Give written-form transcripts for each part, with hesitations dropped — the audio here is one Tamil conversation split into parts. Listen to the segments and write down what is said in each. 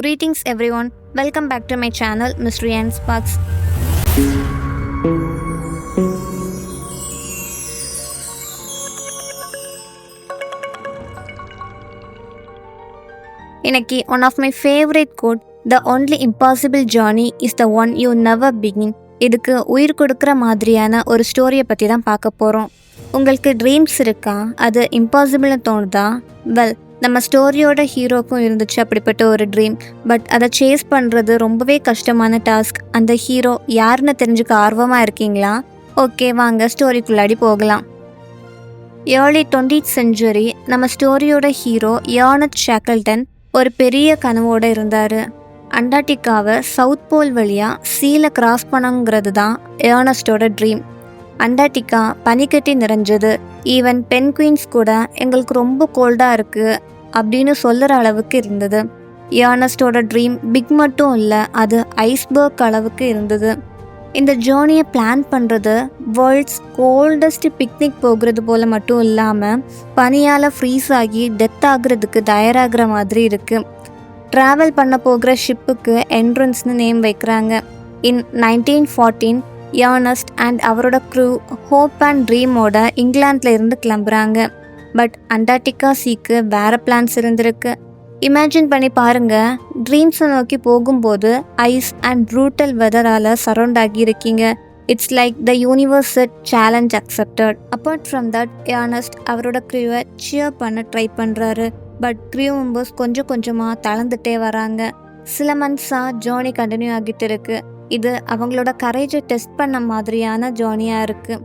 Greetings everyone, welcome back to my channel Mystery and Sparks. இன்னைக்கு one of my favorite quote, the only impossible journey is the one you never begin. இதுக்கு உயிர் கொடுக்குற மாதிரியான ஒரு ஸ்டோரியை பற்றி தான் பார்க்க போகிறோம். உங்களுக்கு ட்ரீம்ஸ் இருக்கா? அது இம்பாசிபிள்னு தோணுதா? வெல், நம்ம ஸ்டோரியோட ஹீரோக்கும் இருந்துச்சு அப்படிப்பட்ட ஒரு ட்ரீம். பட் அதை சேஸ் பண்ணுறது ரொம்பவே கஷ்டமான டாஸ்க். அந்த ஹீரோ யாருன்னு தெரிஞ்சுக்க ஆர்வமாக இருக்கீங்களா? ஓகே, வாங்க ஸ்டோரிக்குள்ளாடி போகலாம். ஏர்லி 20th century நம்ம ஸ்டோரியோட ஹீரோ யானத் ஷேக்கல்டன் ஒரு பெரிய கனவோடு இருந்தார். அண்டார்டிகாவை சவுத் போல் வழியாக சீல கிராஸ் பண்ணங்கிறது தான் ஏர்னஸ்டோட ட்ரீம். அண்டார்டிகா பனிக்கட்டி நிறைஞ்சது. ஈவன் பென்குயின்ஸ் கூட எங்களுக்கு ரொம்ப கோல்டாக இருக்குது அப்படின்னு சொல்லுற அளவுக்கு இருந்தது. ஏர்னஸ்டோட ட்ரீம் பிக் மட்டும் இல்லை, அது ஐஸ்பர்க் அளவுக்கு இருந்தது. இந்த ஜேர்னியை பிளான் பண்ணுறது வேர்ல்ட்ஸ் கோல்டஸ்ட் பிக்னிக் போகிறது போல் மட்டும் இல்லாமல் பனியால் ஃப்ரீஸ் ஆகி டெத் ஆகுறதுக்கு தயாராகிற மாதிரி இருக்குது. ட்ராவல் பண்ண போகிற ஷிப்புக்கு என்ட்ரன்ஸ்னு நேம் வைக்கிறாங்க. இன் 1914 ஏர்னஸ்ட் அண்ட் அவரோட க்ரூ ஹோப் அண்ட் ட்ரீமோட இங்கிலாந்தில் இருந்து கிளம்புறாங்க. பட் அண்டார்டிகா சீக்கு வேறு பிளான்ஸ் இருந்திருக்கு. இமேஜின் பண்ணி பாருங்கள், ட்ரீம்ஸை நோக்கி போகும்போது ஐஸ் அண்ட் ப்ரூட்டல் வெதரால் சரௌண்ட் ஆகி இருக்கீங்க. It's like the universe set challenge accepted. Apart from that, Ernest அவரோட க்ரூவை சியர் பண்ண ட்ரை பண்ணுறாரு. பட் க்ரூ மெம்பர்ஸ் கொஞ்சம் கொஞ்சமாக தளர்ந்துட்டே வராங்க. சில மந்த்ஸாக ஜேர்னி கண்டினியூ ஆகிட்டு இருக்கு. இது அவங்களோட கரேஜை டெஸ்ட் பண்ண மாதிரியான ஜேர்னியாக இருக்குது.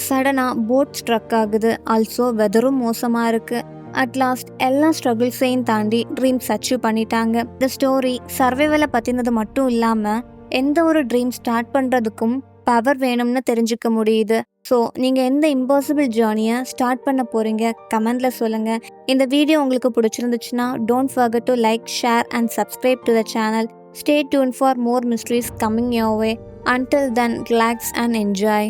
சடனாக போட் ஸ்ட்ரக் ஆகுது. ஆல்சோ வெதரும் மோசமாக இருக்குது. அட்லாஸ்ட் எல்லா ஸ்ட்ரகிள்ஸையும் தாண்டி ட்ரீம்ஸ் அச்சீவ் பண்ணிட்டாங்க. இந்த ஸ்டோரி சர்வைவலை பற்றினது மட்டும் இல்லாமல் எந்த ஒரு ட்ரீம் ஸ்டார்ட் பண்ணுறதுக்கும் பவர் வேணும்னு தெரிஞ்சுக்க முடியுது. ஸோ நீங்கள் எந்த இம்பாசிபிள் ஜேர்னியை ஸ்டார்ட் பண்ண போகிறீங்க கமெண்டில் சொல்லுங்கள். இந்த வீடியோ உங்களுக்கு பிடிச்சிருந்துச்சுன்னா don't forget to like, share and subscribe to the channel. Stay tuned for more mysteries coming your way. Until then, relax and enjoy.